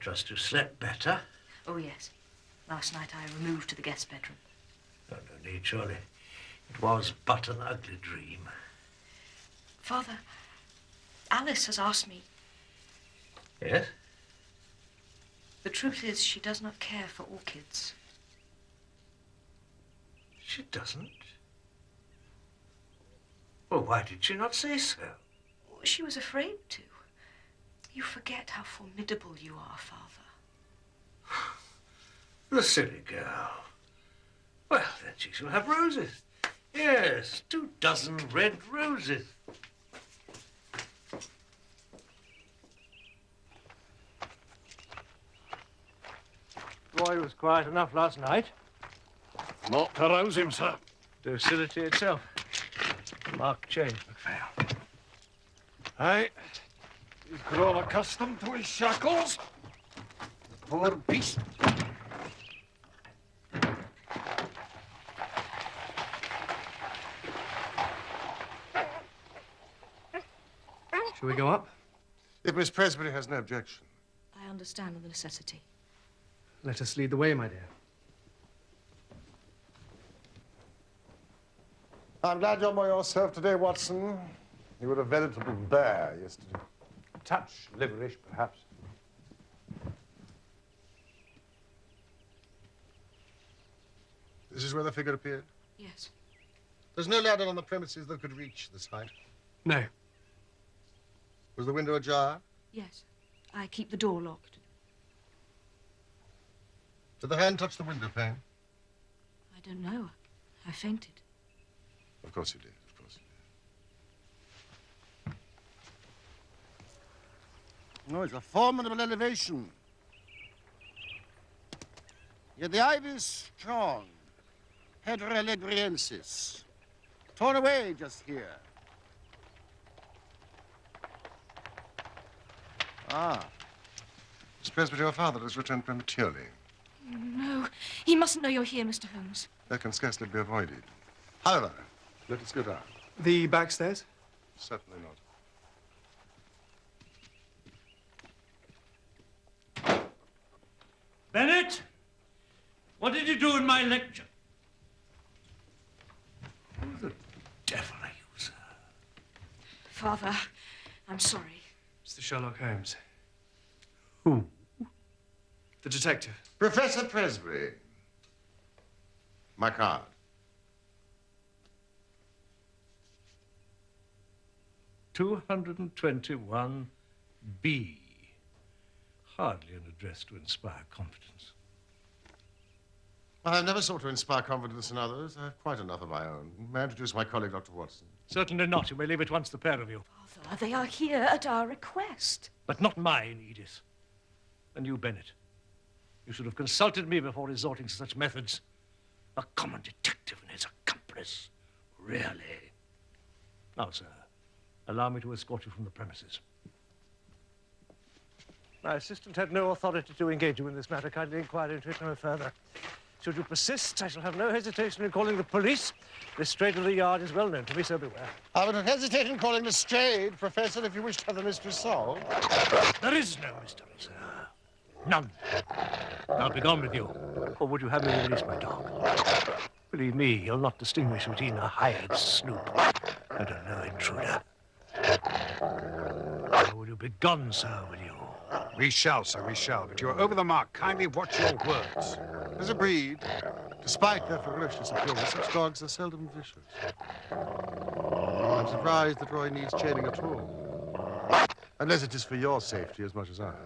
trust you slept better. Oh, yes. Last night I removed to the guest bedroom. No need, surely. It was but an ugly dream. Father, Alice has asked me. Yes? The truth is, she does not care for orchids. She doesn't? Well, why did she not say so? She was afraid to. You forget how formidable you are, Father. The silly girl. Well, then she shall have roses. Yes, 24 red roses. Roy was quiet enough last night. Not to rouse him, sir. Docility itself. Marked change, MacPhail. Aye. He's grown accustomed to his shackles. Poor beast. Shall we go up? If Miss Presbury has no objection. I understand the necessity. Let us lead the way, my dear. I'm glad you're by yourself today, Watson. You were a veritable bear yesterday. A touch liverish, perhaps. This is where the figure appeared? Yes. There's no ladder on the premises that could reach this height. No. Was the window ajar? Yes. I keep the door locked. Did the hand touch the window pane? I don't know. I fainted. Of course you did, of course you did. No, it's a formidable elevation. Yet the ivy is strong. Hedera legriensis. Torn away just here. Ah. Miss Presbury, your father has returned prematurely. No, he mustn't know you're here, Mr. Holmes. That can scarcely be avoided. However, let us go down. The back stairs? Certainly not. Bennett! What did you do in my lecture? Who the devil are you, sir? Father, I'm sorry. Mr. Sherlock Holmes. Who? The detective. Professor Presbury. My card. (221) B. Hardly an address to inspire confidence. I have never sought to inspire confidence in others. I have quite enough of my own. May I introduce my colleague, Dr. Watson? Certainly not. You may leave at once, the pair of you. Father, they are here at our request. But not mine, Edith. And you, Bennett. You should have consulted me before resorting to such methods. A common detective and his accomplice. Really. Now, sir, allow me to escort you from the premises. My assistant had no authority to engage you in this matter. Kindly inquire into it no further. Should you persist, I shall have no hesitation in calling the police. This trade of the yard is well known to me, so beware. I would not hesitate in calling the strayed, Professor, if you wish to have the mystery solved. There is no mystery, sir. None. Now be gone with you. Or would you have me release my dog? Believe me, you'll not distinguish between a hired snoop and a low intruder. Or will you be gone, sir, will you? We shall, sir, we shall. But you're over the mark. Kindly watch your words. As a breed, despite their ferocious appearance, such dogs are seldom vicious. I'm surprised that Roy needs chaining at all. Unless it is for your safety as much as ours.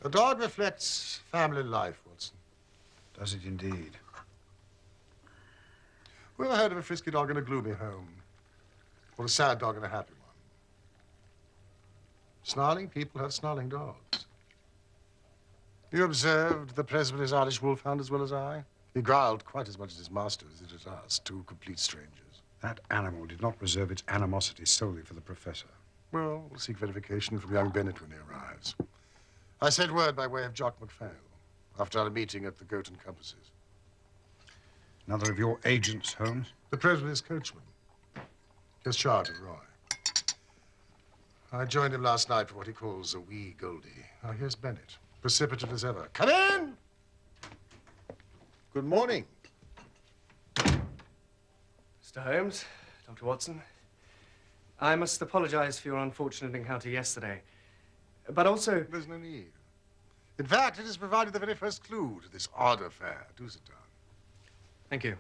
A dog reflects family life, Watson. Does it indeed? Who ever heard of a frisky dog in a gloomy home? Or a sad dog in a happy one? Snarling people have snarling dogs. You observed the Presbytery's Irish wolfhound as well as I? He growled quite as much at his master as he did at us, two complete strangers. That animal did not reserve its animosity solely for the professor. Well, we'll seek verification from young Bennett when he arrives. I sent word by way of Jock MacPhail after our meeting at the Goat and Compasses. Another of your agents, Holmes? The Presbytery's coachman. Just chartered Roy. I joined him last night for what he calls a wee Goldie. Now, here's Bennett, precipitate as ever. Come in! Good morning. Mr. Holmes, Dr. Watson, I must apologize for your unfortunate encounter yesterday. But also... There's no need. In fact, it has provided the very first clue to this odd affair. Do sit down. Thank you.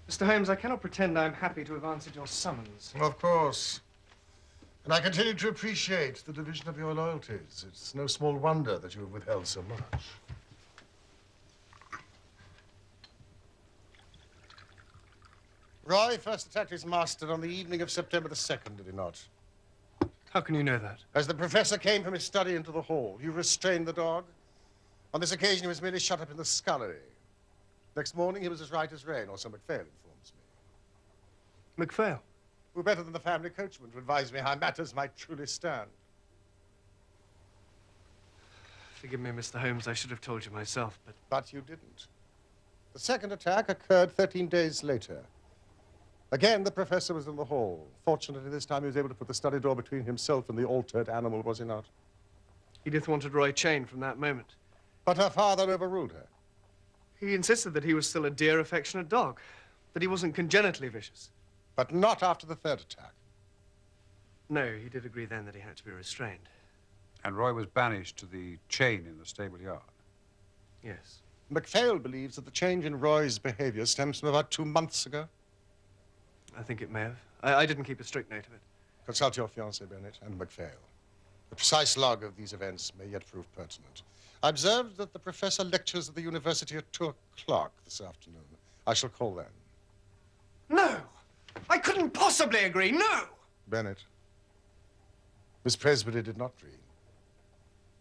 Mr. Holmes, I cannot pretend I'm happy to have answered your summons. Of course. And I continue to appreciate the division of your loyalties. It's no small wonder that you have withheld so much. Roy first attacked his master on the evening of September the 2nd, did he not? How can you know that? As the professor came from his study into the hall, you restrained the dog. On this occasion, he was merely shut up in the scullery. Next morning, he was as right as rain, or so MacPhail informs me. MacPhail? Who better than the family coachman to advise me how matters might truly stand? Forgive me, Mr. Holmes, I should have told you myself, but... But you didn't. The second attack occurred 13 days later. Again, the professor was in the hall. Fortunately, this time he was able to put the study door between himself and the altered animal, was he not? Edith wanted Roy chained from that moment. But her father overruled her. He insisted that he was still a dear, affectionate dog, that he wasn't congenitally vicious. But not after the third attack. No, he did agree then that he had to be restrained. And Roy was banished to the chain in the stable yard. Yes. MacPhail believes that the change in Roy's behavior stems from about 2 months ago. I think it may have. I didn't keep a strict note of it. Consult your fiancé, Bennett, and MacPhail. The precise log of these events may yet prove pertinent. I observed that the professor lectures at the university at 2 o'clock this afternoon. I shall call then. No! I couldn't possibly agree, no! Bennett, Miss Presbytery did not dream.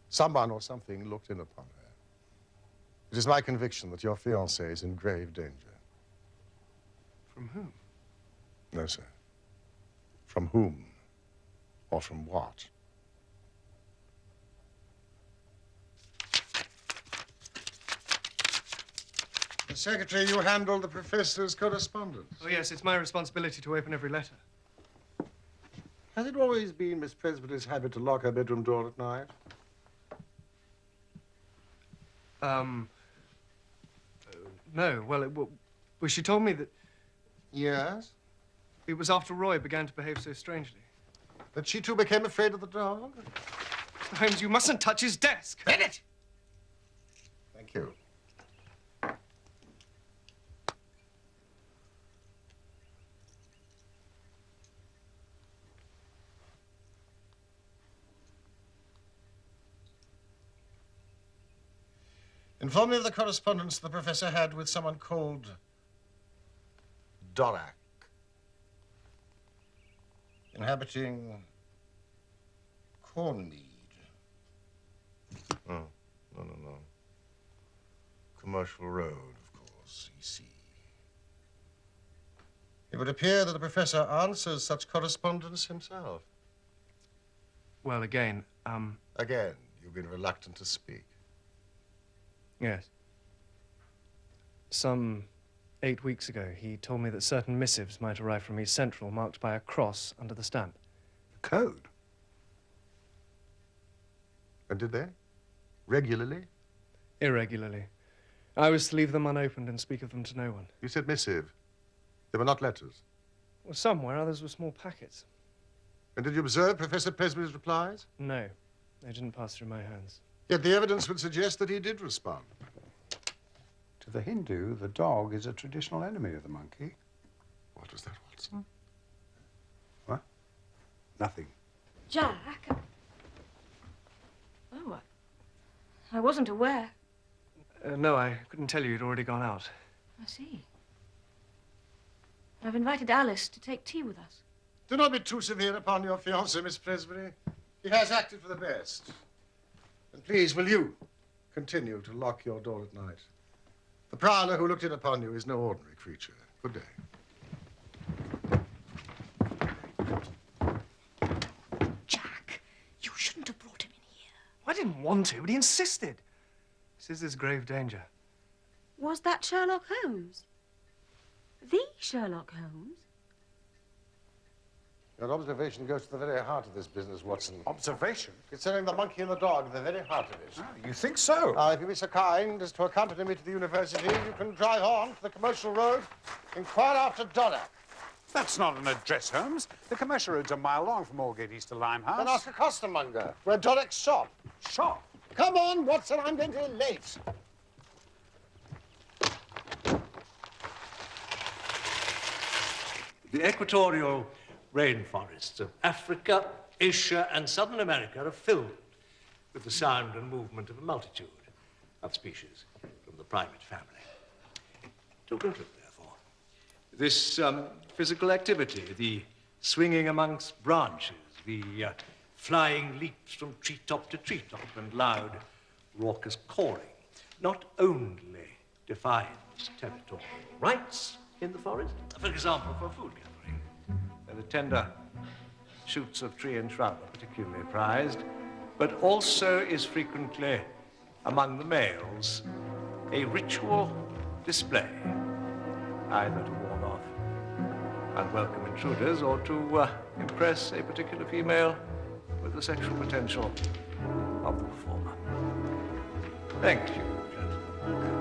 Someone or something looked in upon her. It is my conviction that your fiancé is in grave danger. From whom? No, sir. From whom? Or from what? The secretary, you handle the professor's correspondence. Oh, yes, it's my responsibility to open every letter. Has it always been Miss Presbytery's habit to lock her bedroom door at night? No. Well, she told me that Yes? it was after Roy began to behave so strangely. That she too became afraid of the dog? Mr. Holmes, you mustn't touch his desk. Bennett! Thank you. Inform me of the correspondence the professor had with someone called Dorak, inhabiting Cornmead. Oh, no. Commercial Road, of course, EC. It would appear that the professor answers such correspondence himself. Well, again, Again, you've been reluctant to speak. yes. Some 8 weeks ago, he told me that certain missives might arrive from East Central marked by a cross under the stamp. Code? And did they? Regularly? Irregularly. I was to leave them unopened and speak of them to no one. You said missive. They were not letters. Well, some were, others were small packets. And did you observe Professor Presbytery's replies? No, they didn't pass through my hands. Yet the evidence would suggest that he did respond. To the Hindu, the dog is a traditional enemy of the monkey. What was that, Watson? What? Nothing. Jack? Oh, I wasn't aware. No, I couldn't tell you. You'd already gone out. I see. I've invited Alice to take tea with us. Do not be too severe upon your fiancé, Miss Presbury. He has acted for the best. And please, will you continue to lock your door at night? The prowler who looked in upon you is no ordinary creature. Good day. Jack, you shouldn't have brought him in here. I didn't want to, but he insisted. This is grave danger. Was that Sherlock Holmes? The Sherlock Holmes? Your observation goes to the very heart of this business, Watson. Observation? Considering the monkey and the dog, the very heart of it. Oh, you think so? If you'll be so kind as to accompany me to the university, you can drive on to the commercial road, inquire after Donna. That's not an address, Holmes. The commercial road's a mile long from Aldgate East to Limehouse. Then ask a costermonger where Donnick's shop. Shop? Come on, Watson, I'm going to be late. The equatorial rainforests of Africa, Asia, and Southern America are filled with the sound and movement of a multitude of species from the primate family. To conclude, therefore, this physical activity, the swinging amongst branches, the flying leaps from treetop to treetop, and loud, raucous calling, not only defines territorial rights in the forest, for example, for food gathering, where the tender shoots of tree and shrub are particularly prized, but also is frequently, among the males, a ritual display, either to warn off unwelcome intruders or to impress a particular female with the sexual potential of the performer. Thank you, gentlemen.